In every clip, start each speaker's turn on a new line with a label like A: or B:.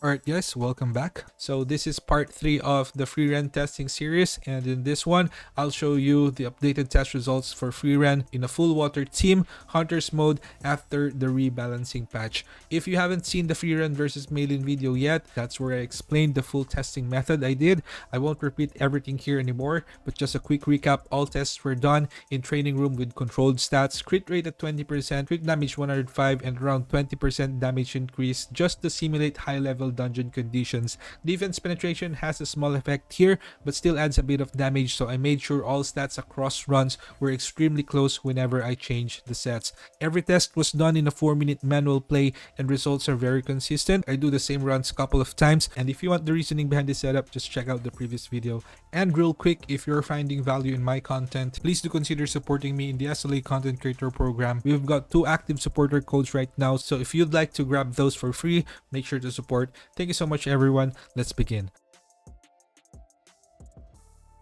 A: Alright guys, welcome back. So this is part 3 of the Frieren testing series, and in this one, I'll show you the updated test results for Frieren in a full water team, Hunters mode after the rebalancing patch. If you haven't seen the Frieren versus Maylin video yet, that's where I explained the full testing method I did. I won't repeat everything here anymore, but just a quick recap. All tests were done in training room with controlled stats, crit rate at 20%, quick damage 105, and around 20% damage increase just to simulate high level dungeon conditions. Defense penetration has a small effect here, but still adds a bit of damage, so I made sure all stats across runs were extremely close whenever I changed the sets. Every test was done in a 4-minute manual play, and results are very consistent. I do the same runs a couple of times, and if you want the reasoning behind this setup, just check out the previous video. And real quick, if you're finding value in my content, please do consider supporting me in the SLA Content Creator Program. We've got 2 active supporter codes right now, so if you'd like to grab those for free, make sure to support. Thank you so much everyone. Let's begin.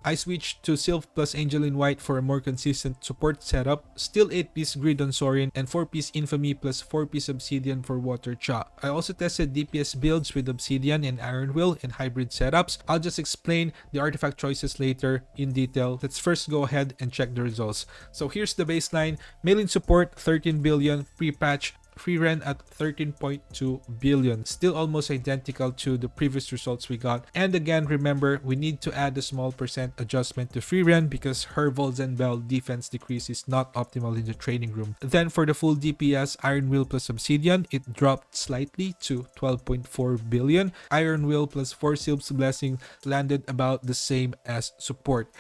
A: I switched to Sylph plus Angel in White for a more consistent support setup. Still 8-piece Grid on Sorin and 4-piece Infamy plus 4-piece Obsidian for Water Cha. I also tested DPS builds with Obsidian and Iron Will and hybrid setups. I'll just explain the artifact choices later in detail. Let's first go ahead and check the results. So here's the baseline. Maylin support 13 billion pre-patch. Frieren at 13.2 billion, still almost identical to the previous results we got. And again, remember, we need to add a small percent adjustment to Frieren because her Bell defense decrease is not optimal in the training room. Then for the full DPS, Iron Will plus Obsidian, it dropped slightly to 12.4 billion. Iron Will plus 4 Sylph's Blessing landed about the same as support.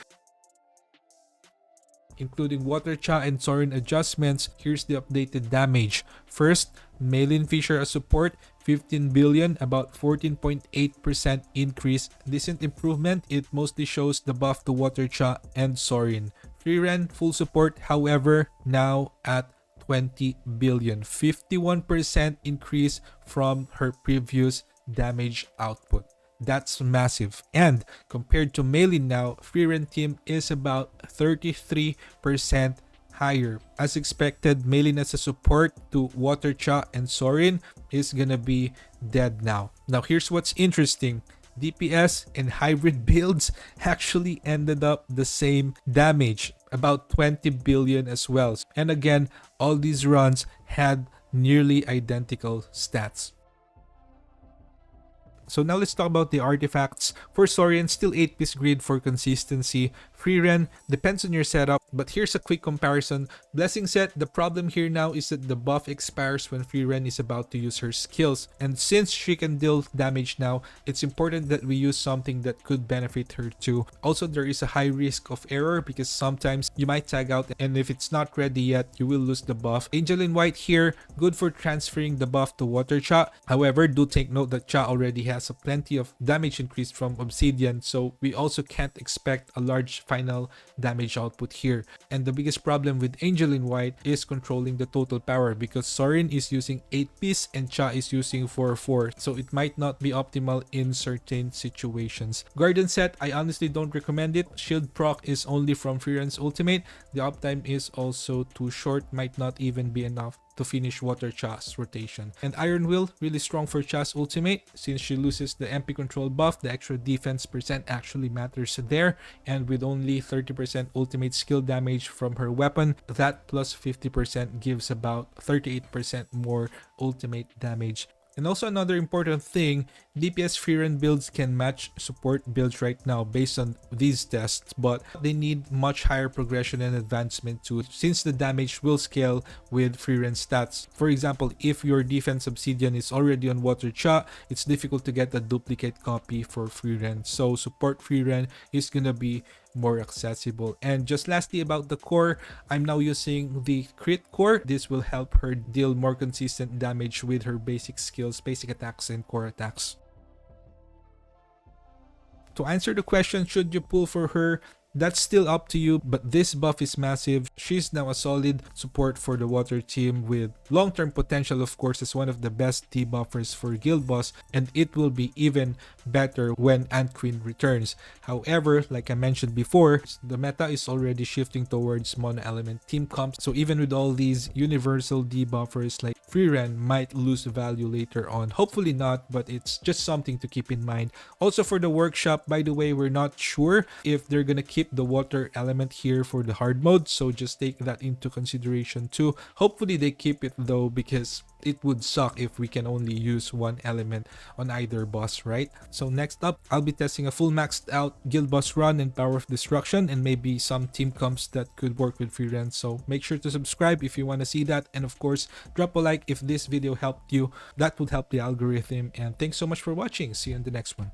A: Including Water Cha and Sorin adjustments, here's the updated damage. First, Maylin Fisher as support, 15 billion, about 14.8% increase. Decent improvement, it mostly shows the buff to Water Cha and Sorin. Frieren, full support, however, now at 20 billion, 51% increase from her previous damage output. That's massive. And compared to Maylin now, Frieren team is about 33% higher. As expected, Maylin as a support to Water Cha and Sorin is gonna be dead now. Now here's what's interesting. DPS and hybrid builds actually ended up the same damage, about 20 billion as well. And again, all these runs had nearly identical stats. So now let's talk about the artifacts. For Sorin, still 8-piece grid for consistency. Frieren, depends on your setup, but here's a quick comparison. Blessing set, the problem here now is that the buff expires when Frieren is about to use her skills. And since she can deal damage now, it's important that we use something that could benefit her too. Also, there is a high risk of error because sometimes you might tag out, and if it's not ready yet, you will lose the buff. Angel in White here, good for transferring the buff to Water Cha. However, do take note that Cha already has plenty of damage increase from Obsidian, so we also can't expect a large final damage output here. And the biggest problem with Angel in White is controlling the total power because Sorin is using 8-piece and Cha is using 4-4, so it might not be optimal in certain situations. Garden set, I honestly don't recommend it. Shield proc is only from Frieren's ultimate. The uptime is also too short, might not even be enough to finish Water Cha's rotation. And Iron Will, really strong for Cha's ultimate. Since she loses the MP control buff, the extra defense percent actually matters there. And with only 30% ultimate skill damage from her weapon, that plus 50% gives about 38% more ultimate damage. And also another important thing, DPS Frieren builds can match support builds right now based on these tests, but they need much higher progression and advancement too, since the damage will scale with Frieren stats. For example, if your defense Obsidian is already on Water Cha, it's difficult to get a duplicate copy for Frieren. So support Frieren is gonna be more accessible. And just lastly about the core, I'm now using the crit core. This will help her deal more consistent damage with her basic skills, basic attacks and core attacks. To answer the question, should you pull for her? That's still up to you, but this buff is massive. She's now a solid support for the water team with long-term potential, of course, as one of the best debuffers for Guild Boss, and it will be even better when Ant Queen returns. However, like I mentioned before, the meta is already shifting towards mono element team comps, so even with all these universal debuffers like Frieren might lose value later on. Hopefully not, but it's just something to keep in mind. Also for the workshop, by the way, we're not sure if they're gonna keep the water element here for the hard mode, so just take that into consideration too. Hopefully they keep it though, because it would suck if we can only use one element on either boss, right? So next up, I'll be testing a full maxed out Guild Boss run and Power of Destruction, and maybe some team comps that could work with Frieren. So make sure to subscribe if you want to see that, and of course drop a like if this video helped you. That would help the algorithm. And thanks so much for watching. See you in the next one.